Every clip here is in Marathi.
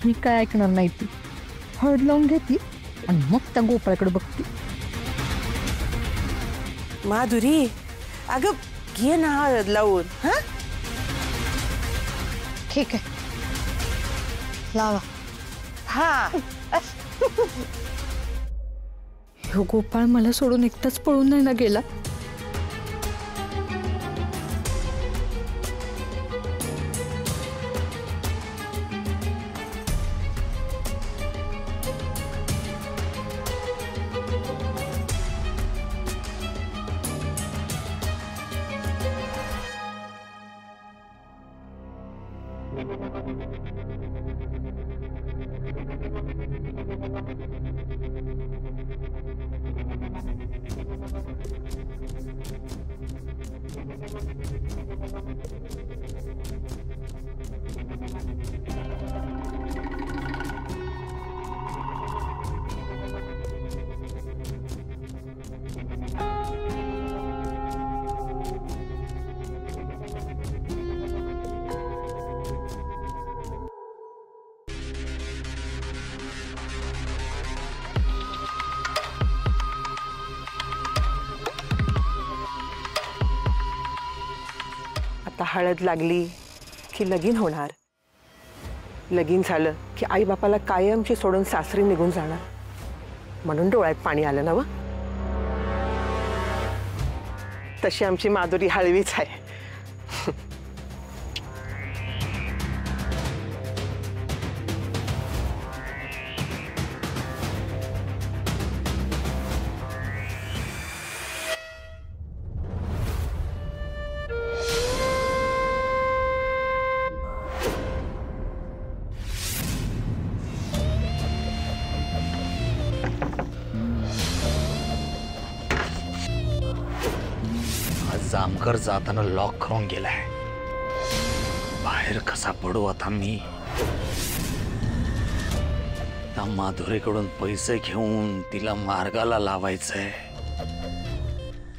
मी काय ऐकणार नाही ती हळद लावून घेते आणि मग त्या गोपाळकडे बघते. माधुरी अगं घे ना हळद लावून. हा ठीक आहे लावा. हा ह्यो गोपाळ मला सोडून एकटाच पळून नाही ना गेला. आता हळद लागली की लगीन होणार. लगीन झालं की आई बापाला कायमची सोडून सासरी निघून जाणार. म्हणून डोळ्यात पाणी आलं ना व. तशी आमची माधुरी हळवीच आहे. जामकर जाताना लॉक करून गेलाय. बाहेर कसा पडू आता मी. त्या माधुरीकडून पैसे घेऊन तिला मार्गाला लावायचंय.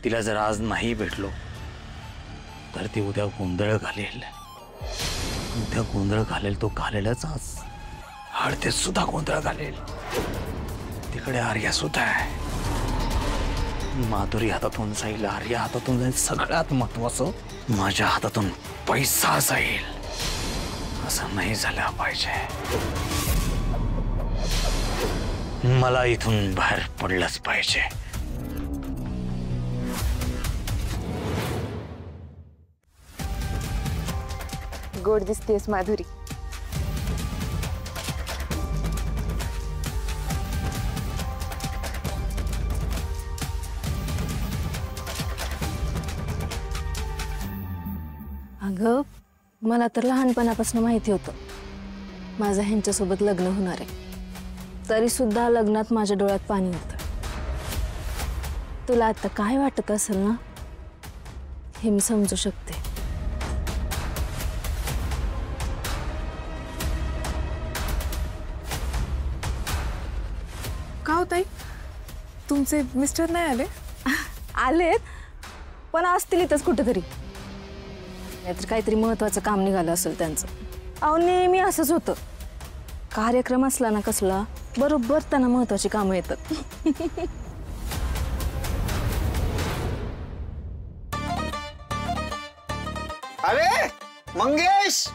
तिला जर आज नाही भेटलो तर ती उद्या गोंधळ घालेल. उद्या गोंधळ घालेल तो घालेलच. आज हळदीत सुद्धा गोंधळ घालेल. तिकडे आर्या सुद्धा आहे. माधुरी हातातून जाईल, आर्या हातातून जाईल. सगळ्यात महत्वाचं माझ्या हातातून पैसा जाईल. असं नाही झालं पाहिजे. मला इथून बाहेर पडलंच पाहिजे. गोड दिसतेस माधुरी. अगं मला तर लहानपणापासून माहिती होतं माझं ह्यांच्यासोबत लग्न होणार आहे. तरी सुद्धा लग्नात माझ्या डोळ्यात पाणी होतं. तुला आता काय वाटत असेल ना हे मी समजू शकते. का हो ताई तुमचे मिस्टर नाही आले? आलेत पण असतील इथंच कुठेतरी. नाहीतर काहीतरी महत्वाचं काम निघालं असेल त्यांचं. अहो नेहमी असंच होतं. कार्यक्रम असला ना कसला बरोबर त्यांना महत्वाची कामं येतात. अरे मंगेश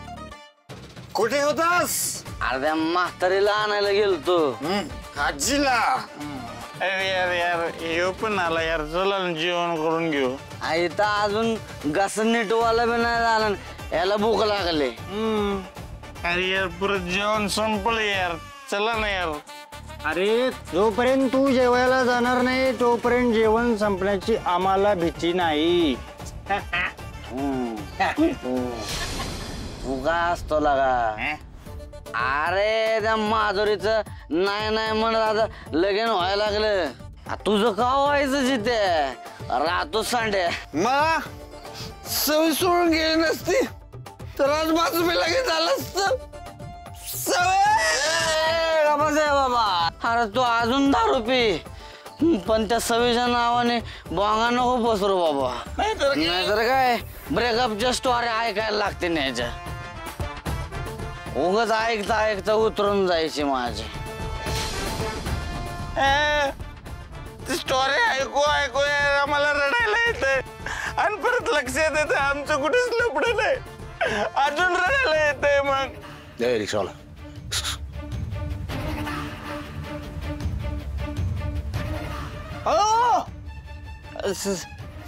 कुठे होतास? अर्ध्या म्हातारीला आणायला गेलतो. आजीला? अरे यार यार हे पण आला यार. चला जेवण करून घेऊ. इथं अजून घास नीटवाला बी नाही झाला. याला भूक लागले. अरे यार परत जेवण संपलं यार. चला ना यार. अरे जोपर्यंत तू जेवायला जाणार नाही तोपर्यंत जेवण संपण्याची आम्हाला भीती नाही. तू काय असतो लागा? अरे त्या माधुरीचं नाही नाही म्हणत आता लगीन व्हायला लागलं. तुझं का व्हायचं जिथे राहतो सांडे. मला सवय सोडून गेली नसती तर आज माझं मी लगेच झालं असतं. बाबा अरे तू अजून दारू पी पण त्या सवीच्या नावाने बोंगा नको पसरू बाबा. नाहीतर काय ब्रेकअपच्या स्टोरी ऐकायला लागते न्यायच्या. उगाच ऐकता ऐकता उतरून जायची माझी. स्टोरी ऐकू ऐकू आम्हाला रडायला येतंय आणि परत लक्षात येतं आमचं कुठेच लपडं नाही. अजून रडायला येतंय मग. रिक्षावाला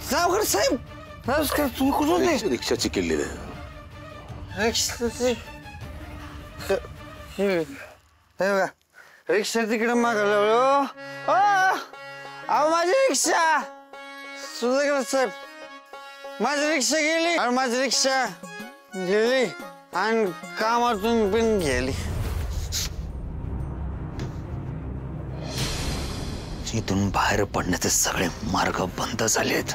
सावकार साहेब नमस्कार. तुम्ही कुठून आहे? रिक्षाची किल्ली रिक्षा तिकडे मागायला. अहो माझी रिक्षा सुधाकर साहेब, माझी रिक्षा गेली आणि माझी रिक्षा गेली आणि कामातून पण गेली. इथून बाहेर पडण्याचे सगळे मार्ग बंद झालेत.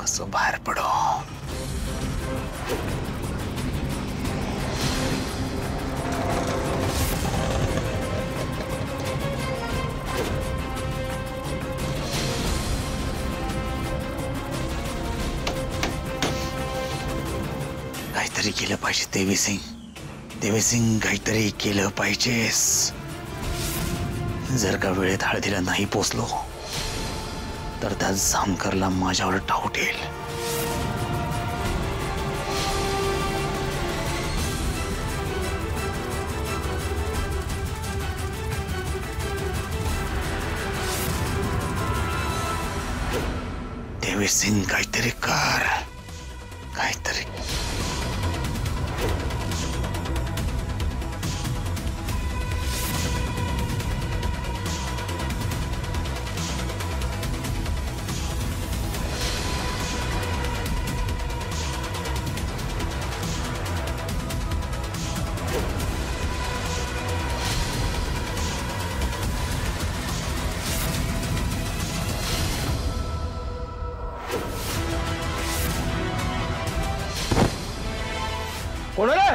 कसं बाहेर पडो? काहीतरी केलं पाहिजे देवी सिंग. देवी सिंग काहीतरी केलं पाहिजेस. जर का वेळेत हळदीला नाही पोचलो तर त्या जामकरला माझ्यावर डाऊट येईल. देवी सिंग काहीतरी कर, काहीतरी. कोणाला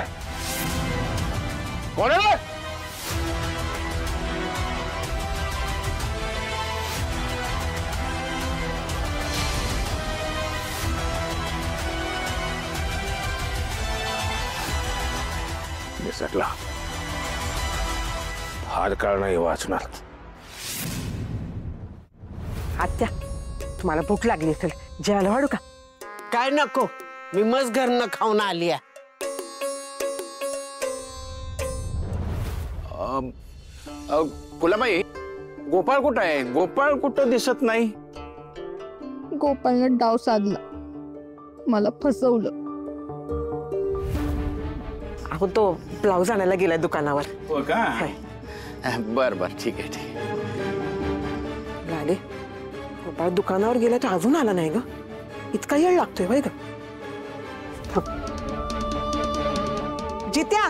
कोणाला निसटला. फार काळ नाही वाचणार. आत्या तुम्हाला भूक लागली असेल, जेवायला वाढू का? काय नको, मी मस्त घरनं खाऊन आली आहे. फुलाबाई, गोपाळ कुठं आहे? गोपाळ कुठं दिसत नाही. गोपालनं डाव साधला, मला फसवलं. अहो तो ब्लाऊज आणायला गेलाय दुकानावर. हो का? हाय. बर बर, ठीक आहे ठीक आहे. गाले गोपाळ दुकानावर गेला तर अजून आला नाही ग. इतका वेळ लागतोय बाई ग. जित्या